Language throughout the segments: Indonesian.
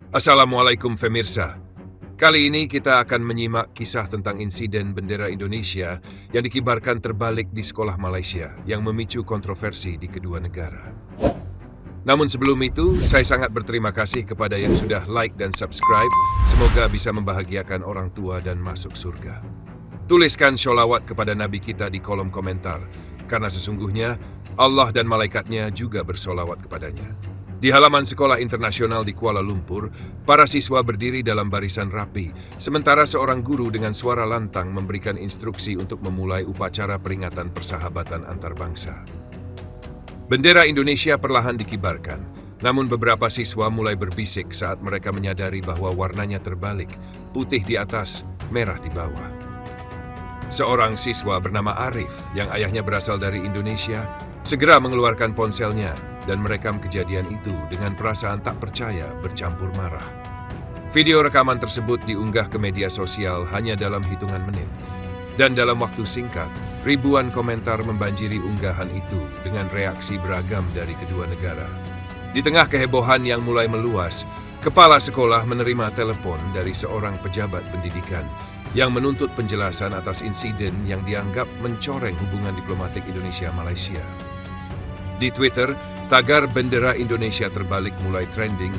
Assalamualaikum pemirsa. Kali ini kita akan menyimak kisah tentang insiden bendera Indonesia yang dikibarkan terbalik di sekolah Malaysia yang memicu kontroversi di kedua negara. Namun sebelum itu, saya sangat berterima kasih kepada yang sudah like dan subscribe. Semoga bisa membahagiakan orang tua dan masuk surga. Tuliskan sholawat kepada Nabi kita di kolom komentar, karena sesungguhnya Allah dan malaikatnya juga bersolawat kepadanya. Di halaman sekolah internasional di Kuala Lumpur, para siswa berdiri dalam barisan rapi, sementara seorang guru dengan suara lantang memberikan instruksi untuk memulai upacara peringatan persahabatan antar bangsa. Bendera Indonesia perlahan dikibarkan, namun beberapa siswa mulai berbisik saat mereka menyadari bahwa warnanya terbalik, putih di atas, merah di bawah. Seorang siswa bernama Arif, yang ayahnya berasal dari Indonesia, segera mengeluarkan ponselnya dan merekam kejadian itu dengan perasaan tak percaya bercampur marah. Video rekaman tersebut diunggah ke media sosial hanya dalam hitungan menit. Dan dalam waktu singkat, ribuan komentar membanjiri unggahan itu dengan reaksi beragam dari kedua negara. Di tengah kehebohan yang mulai meluas, kepala sekolah menerima telepon dari seorang pejabat pendidikan yang menuntut penjelasan atas insiden yang dianggap mencoreng hubungan diplomatik Indonesia-Malaysia. Di Twitter, tagar bendera Indonesia terbalik mulai trending,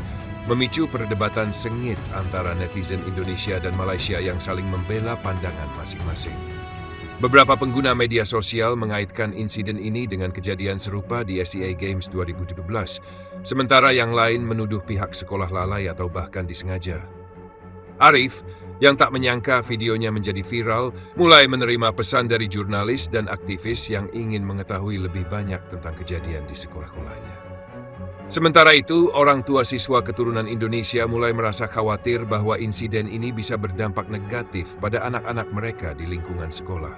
memicu perdebatan sengit antara netizen Indonesia dan Malaysia yang saling membela pandangan masing-masing. Beberapa pengguna media sosial mengaitkan insiden ini dengan kejadian serupa di SEA Games 2017, sementara yang lain menuduh pihak sekolah lalai atau bahkan disengaja. Arif, yang tak menyangka videonya menjadi viral, mulai menerima pesan dari jurnalis dan aktivis yang ingin mengetahui lebih banyak tentang kejadian di sekolah-sekolahnya. Sementara itu, orang tua siswa keturunan Indonesia mulai merasa khawatir bahwa insiden ini bisa berdampak negatif pada anak-anak mereka di lingkungan sekolah.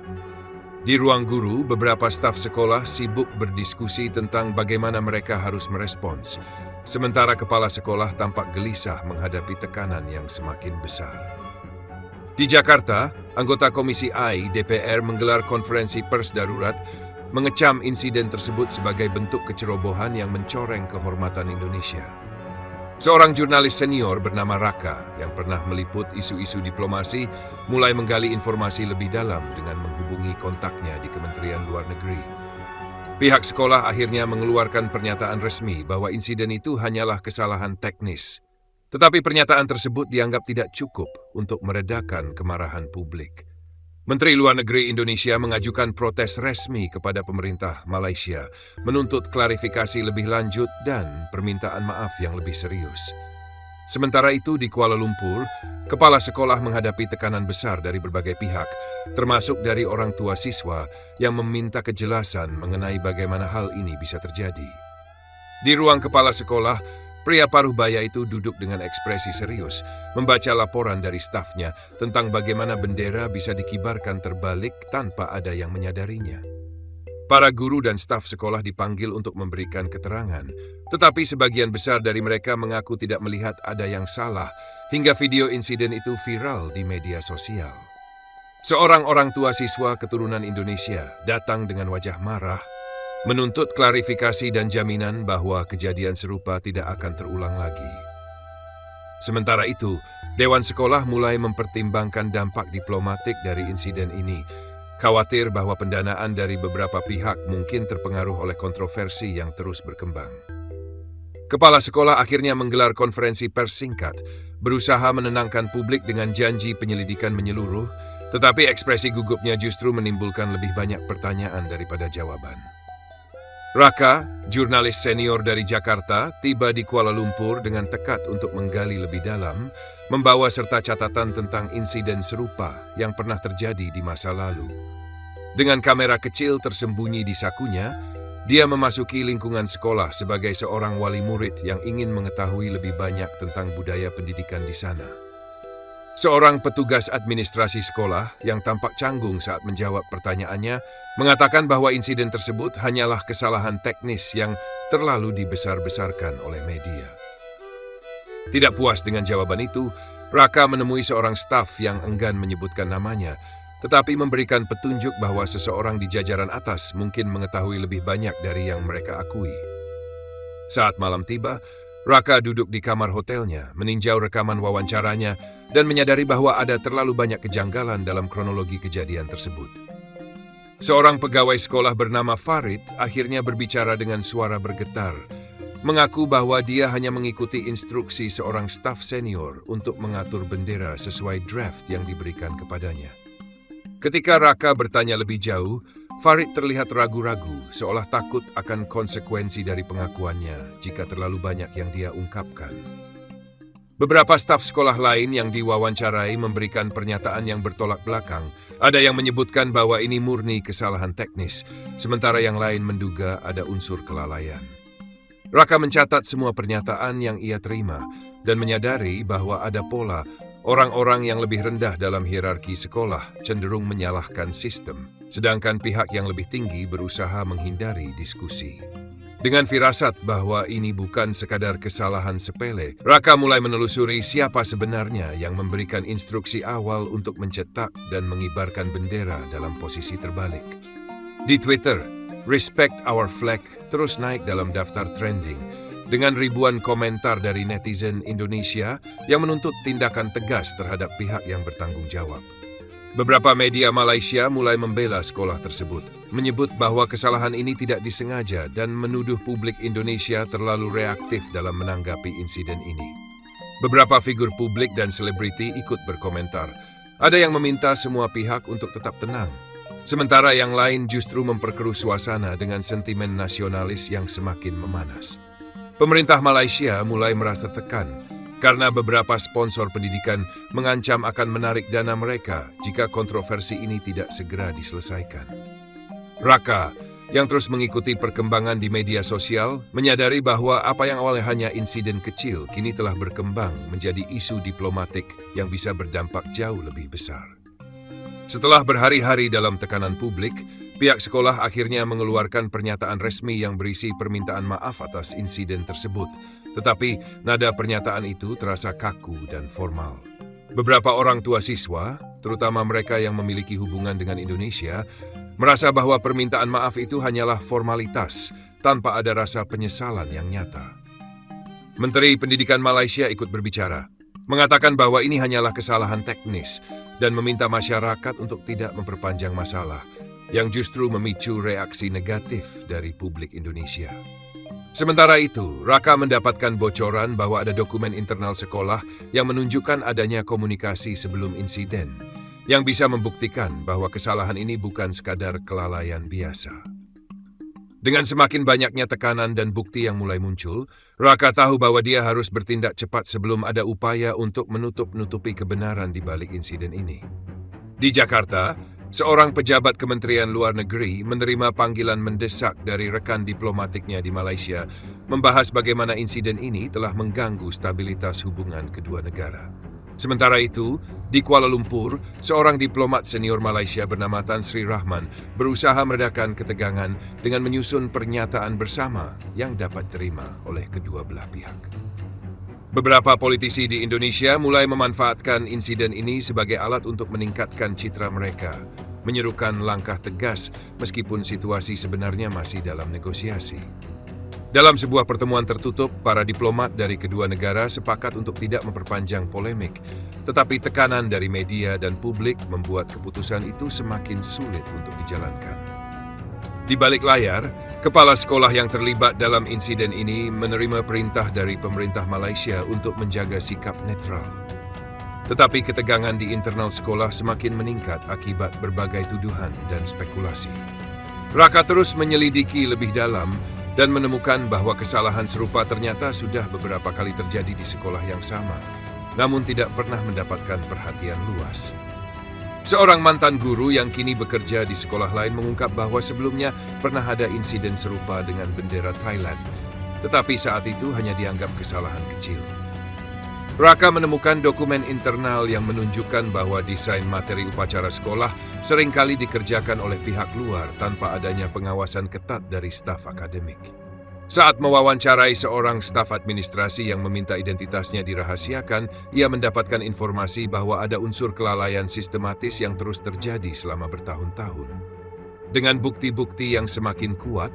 Di ruang guru, beberapa staf sekolah sibuk berdiskusi tentang bagaimana mereka harus merespons, sementara kepala sekolah tampak gelisah menghadapi tekanan yang semakin besar. Di Jakarta, anggota Komisi I DPR menggelar konferensi pers darurat, mengecam insiden tersebut sebagai bentuk kecerobohan yang mencoreng kehormatan Indonesia. Seorang jurnalis senior bernama Raka yang pernah meliput isu-isu diplomasi mulai menggali informasi lebih dalam dengan menghubungi kontaknya di Kementerian Luar Negeri. Pihak sekolah akhirnya mengeluarkan pernyataan resmi bahwa insiden itu hanyalah kesalahan teknis. Tetapi pernyataan tersebut dianggap tidak cukup untuk meredakan kemarahan publik. Menteri Luar Negeri Indonesia mengajukan protes resmi kepada pemerintah Malaysia, menuntut klarifikasi lebih lanjut dan permintaan maaf yang lebih serius. Sementara itu di Kuala Lumpur, kepala sekolah menghadapi tekanan besar dari berbagai pihak, termasuk dari orang tua siswa yang meminta kejelasan mengenai bagaimana hal ini bisa terjadi. Di ruang kepala sekolah, pria paruh baya itu duduk dengan ekspresi serius, membaca laporan dari stafnya tentang bagaimana bendera bisa dikibarkan terbalik tanpa ada yang menyadarinya. Para guru dan staf sekolah dipanggil untuk memberikan keterangan, tetapi sebagian besar dari mereka mengaku tidak melihat ada yang salah, hingga video insiden itu viral di media sosial. Seorang orang tua siswa keturunan Indonesia datang dengan wajah marah, menuntut klarifikasi dan jaminan bahwa kejadian serupa tidak akan terulang lagi. Sementara itu, Dewan Sekolah mulai mempertimbangkan dampak diplomatik dari insiden ini, khawatir bahwa pendanaan dari beberapa pihak mungkin terpengaruh oleh kontroversi yang terus berkembang. Kepala sekolah akhirnya menggelar konferensi pers singkat, berusaha menenangkan publik dengan janji penyelidikan menyeluruh, tetapi ekspresi gugupnya justru menimbulkan lebih banyak pertanyaan daripada jawaban. Raka, jurnalis senior dari Jakarta, tiba di Kuala Lumpur dengan tekad untuk menggali lebih dalam, membawa serta catatan tentang insiden serupa yang pernah terjadi di masa lalu. Dengan kamera kecil tersembunyi di sakunya, dia memasuki lingkungan sekolah sebagai seorang wali murid yang ingin mengetahui lebih banyak tentang budaya pendidikan di sana. Seorang petugas administrasi sekolah yang tampak canggung saat menjawab pertanyaannya, mengatakan bahwa insiden tersebut hanyalah kesalahan teknis yang terlalu dibesar-besarkan oleh media. Tidak puas dengan jawaban itu, Raka menemui seorang staf yang enggan menyebutkan namanya, tetapi memberikan petunjuk bahwa seseorang di jajaran atas mungkin mengetahui lebih banyak dari yang mereka akui. Saat malam tiba, Raka duduk di kamar hotelnya, meninjau rekaman wawancaranya, dan menyadari bahwa ada terlalu banyak kejanggalan dalam kronologi kejadian tersebut. Seorang pegawai sekolah bernama Farid akhirnya berbicara dengan suara bergetar, mengaku bahwa dia hanya mengikuti instruksi seorang staf senior untuk mengatur bendera sesuai draft yang diberikan kepadanya. Ketika Raka bertanya lebih jauh, Farid terlihat ragu-ragu, seolah takut akan konsekuensi dari pengakuannya jika terlalu banyak yang dia ungkapkan. Beberapa staf sekolah lain yang diwawancarai memberikan pernyataan yang bertolak belakang. Ada yang menyebutkan bahwa ini murni kesalahan teknis, sementara yang lain menduga ada unsur kelalaian. Raka mencatat semua pernyataan yang ia terima dan menyadari bahwa ada pola. Orang-orang yang lebih rendah dalam hierarki sekolah cenderung menyalahkan sistem, sedangkan pihak yang lebih tinggi berusaha menghindari diskusi. Dengan firasat bahwa ini bukan sekadar kesalahan sepele, Raka mulai menelusuri siapa sebenarnya yang memberikan instruksi awal untuk mencetak dan mengibarkan bendera dalam posisi terbalik. Di Twitter, "Respect Our Flag" terus naik dalam daftar trending, dengan ribuan komentar dari netizen Indonesia yang menuntut tindakan tegas terhadap pihak yang bertanggung jawab. Beberapa media Malaysia mulai membela sekolah tersebut, menyebut bahwa kesalahan ini tidak disengaja dan menuduh publik Indonesia terlalu reaktif dalam menanggapi insiden ini. Beberapa figur publik dan selebriti ikut berkomentar. Ada yang meminta semua pihak untuk tetap tenang, sementara yang lain justru memperkeruh suasana dengan sentimen nasionalis yang semakin memanas. Pemerintah Malaysia mulai merasa tekan karena beberapa sponsor pendidikan mengancam akan menarik dana mereka jika kontroversi ini tidak segera diselesaikan. Raka, yang terus mengikuti perkembangan di media sosial, menyadari bahwa apa yang awalnya hanya insiden kecil kini telah berkembang menjadi isu diplomatik yang bisa berdampak jauh lebih besar. Setelah berhari-hari dalam tekanan publik, pihak sekolah akhirnya mengeluarkan pernyataan resmi yang berisi permintaan maaf atas insiden tersebut. Tetapi nada pernyataan itu terasa kaku dan formal. Beberapa orang tua siswa, terutama mereka yang memiliki hubungan dengan Indonesia, merasa bahwa permintaan maaf itu hanyalah formalitas tanpa ada rasa penyesalan yang nyata. Menteri Pendidikan Malaysia ikut berbicara, mengatakan bahwa ini hanyalah kesalahan teknis dan meminta masyarakat untuk tidak memperpanjang masalah yang justru memicu reaksi negatif dari publik Indonesia. Sementara itu, Raka mendapatkan bocoran bahwa ada dokumen internal sekolah yang menunjukkan adanya komunikasi sebelum insiden, yang bisa membuktikan bahwa kesalahan ini bukan sekadar kelalaian biasa. Dengan semakin banyaknya tekanan dan bukti yang mulai muncul, Raka tahu bahwa dia harus bertindak cepat sebelum ada upaya untuk menutup-nutupi kebenaran di balik insiden ini. Di Jakarta, seorang pejabat Kementerian Luar Negeri menerima panggilan mendesak dari rekan diplomatiknya di Malaysia membahas bagaimana insiden ini telah mengganggu stabilitas hubungan kedua negara. Sementara itu, di Kuala Lumpur, seorang diplomat senior Malaysia bernama Tan Sri Rahman berusaha meredakan ketegangan dengan menyusun pernyataan bersama yang dapat diterima oleh kedua belah pihak. Beberapa politisi di Indonesia mulai memanfaatkan insiden ini sebagai alat untuk meningkatkan citra mereka, menyerukan langkah tegas meskipun situasi sebenarnya masih dalam negosiasi. Dalam sebuah pertemuan tertutup, para diplomat dari kedua negara sepakat untuk tidak memperpanjang polemik, tetapi tekanan dari media dan publik membuat keputusan itu semakin sulit untuk dijalankan. Di balik layar, kepala sekolah yang terlibat dalam insiden ini menerima perintah dari pemerintah Malaysia untuk menjaga sikap netral. Tetapi ketegangan di internal sekolah semakin meningkat akibat berbagai tuduhan dan spekulasi. Raka terus menyelidiki lebih dalam dan menemukan bahwa kesalahan serupa ternyata sudah beberapa kali terjadi di sekolah yang sama, namun tidak pernah mendapatkan perhatian luas. Seorang mantan guru yang kini bekerja di sekolah lain mengungkap bahwa sebelumnya pernah ada insiden serupa dengan bendera Thailand, tetapi saat itu hanya dianggap kesalahan kecil. Raka menemukan dokumen internal yang menunjukkan bahwa desain materi upacara sekolah seringkali dikerjakan oleh pihak luar tanpa adanya pengawasan ketat dari staf akademik. Saat mewawancarai seorang staf administrasi yang meminta identitasnya dirahasiakan, ia mendapatkan informasi bahwa ada unsur kelalaian sistematis yang terus terjadi selama bertahun-tahun. Dengan bukti-bukti yang semakin kuat,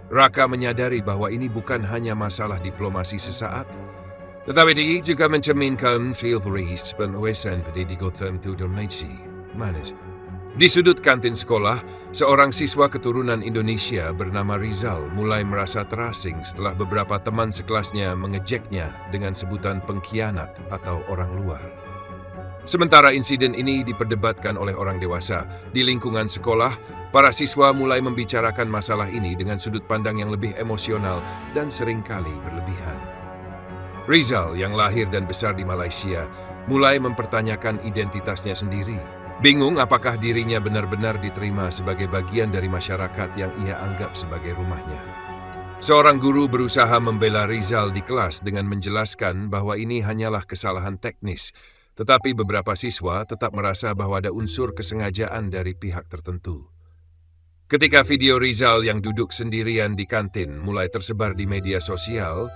Raka menyadari bahwa ini bukan hanya masalah diplomasi sesaat, tetapi dia juga mencerminkan teori penguasaan pendidikan tertentu Indonesia. Manis. Di sudut kantin sekolah, seorang siswa keturunan Indonesia bernama Rizal mulai merasa terasing setelah beberapa teman sekelasnya mengejeknya dengan sebutan pengkhianat atau orang luar. Sementara insiden ini diperdebatkan oleh orang dewasa, di lingkungan sekolah, para siswa mulai membicarakan masalah ini dengan sudut pandang yang lebih emosional dan seringkali berlebihan. Rizal yang lahir dan besar di Malaysia mulai mempertanyakan identitasnya sendiri. Bingung apakah dirinya benar-benar diterima sebagai bagian dari masyarakat yang ia anggap sebagai rumahnya. Seorang guru berusaha membela Rizal di kelas dengan menjelaskan bahwa ini hanyalah kesalahan teknis, tetapi beberapa siswa tetap merasa bahwa ada unsur kesengajaan dari pihak tertentu. Ketika video Rizal yang duduk sendirian di kantin mulai tersebar di media sosial,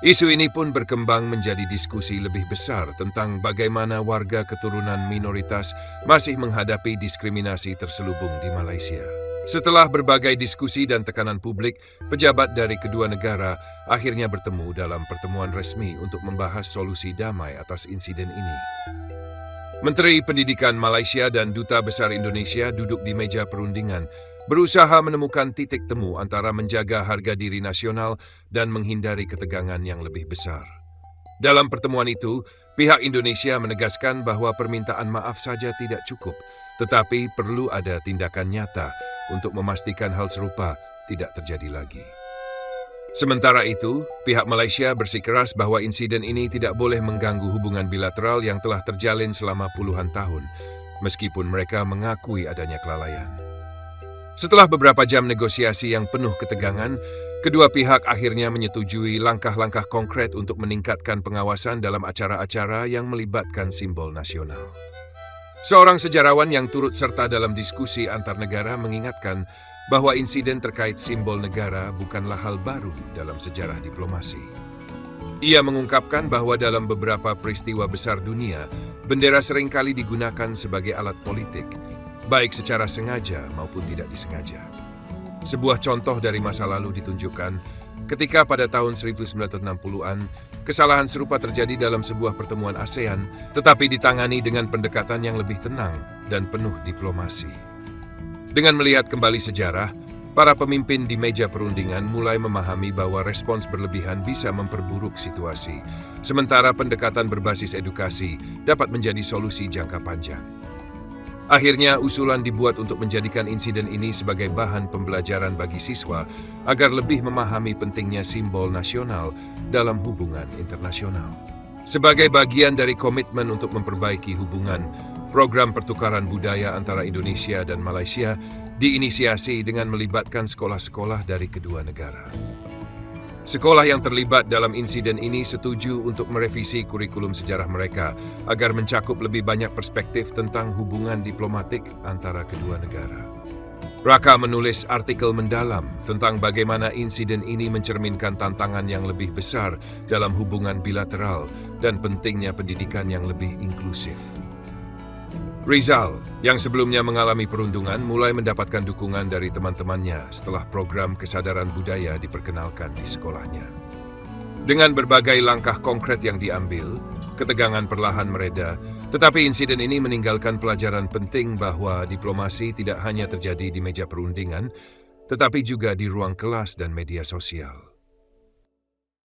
isu ini pun berkembang menjadi diskusi lebih besar tentang bagaimana warga keturunan minoritas masih menghadapi diskriminasi terselubung di Malaysia. Setelah berbagai diskusi dan tekanan publik, pejabat dari kedua negara akhirnya bertemu dalam pertemuan resmi untuk membahas solusi damai atas insiden ini. Menteri Pendidikan Malaysia dan Duta Besar Indonesia duduk di meja perundingan, berusaha menemukan titik temu antara menjaga harga diri nasional dan menghindari ketegangan yang lebih besar. Dalam pertemuan itu, pihak Indonesia menegaskan bahwa permintaan maaf saja tidak cukup, tetapi perlu ada tindakan nyata untuk memastikan hal serupa tidak terjadi lagi. Sementara itu, pihak Malaysia bersikeras bahwa insiden ini tidak boleh mengganggu hubungan bilateral yang telah terjalin selama puluhan tahun, meskipun mereka mengakui adanya kelalaian. Setelah beberapa jam negosiasi yang penuh ketegangan, kedua pihak akhirnya menyetujui langkah-langkah konkret untuk meningkatkan pengawasan dalam acara-acara yang melibatkan simbol nasional. Seorang sejarawan yang turut serta dalam diskusi antar negara mengingatkan bahwa insiden terkait simbol negara bukanlah hal baru dalam sejarah diplomasi. Ia mengungkapkan bahwa dalam beberapa peristiwa besar dunia, bendera seringkali digunakan sebagai alat politik, baik secara sengaja maupun tidak disengaja. Sebuah contoh dari masa lalu ditunjukkan ketika pada tahun 1960-an, kesalahan serupa terjadi dalam sebuah pertemuan ASEAN, tetapi ditangani dengan pendekatan yang lebih tenang dan penuh diplomasi. Dengan melihat kembali sejarah, para pemimpin di meja perundingan mulai memahami bahwa respons berlebihan bisa memperburuk situasi, sementara pendekatan berbasis edukasi dapat menjadi solusi jangka panjang. Akhirnya, usulan dibuat untuk menjadikan insiden ini sebagai bahan pembelajaran bagi siswa agar lebih memahami pentingnya simbol nasional dalam hubungan internasional. Sebagai bagian dari komitmen untuk memperbaiki hubungan, program pertukaran budaya antara Indonesia dan Malaysia diinisiasi dengan melibatkan sekolah-sekolah dari kedua negara. Sekolah yang terlibat dalam insiden ini setuju untuk merevisi kurikulum sejarah mereka agar mencakup lebih banyak perspektif tentang hubungan diplomatik antara kedua negara. Raka menulis artikel mendalam tentang bagaimana insiden ini mencerminkan tantangan yang lebih besar dalam hubungan bilateral dan pentingnya pendidikan yang lebih inklusif. Rizal, yang sebelumnya mengalami perundungan, mulai mendapatkan dukungan dari teman-temannya setelah program kesadaran budaya diperkenalkan di sekolahnya. Dengan berbagai langkah konkret yang diambil, ketegangan perlahan mereda, tetapi insiden ini meninggalkan pelajaran penting bahwa diplomasi tidak hanya terjadi di meja perundingan, tetapi juga di ruang kelas dan media sosial.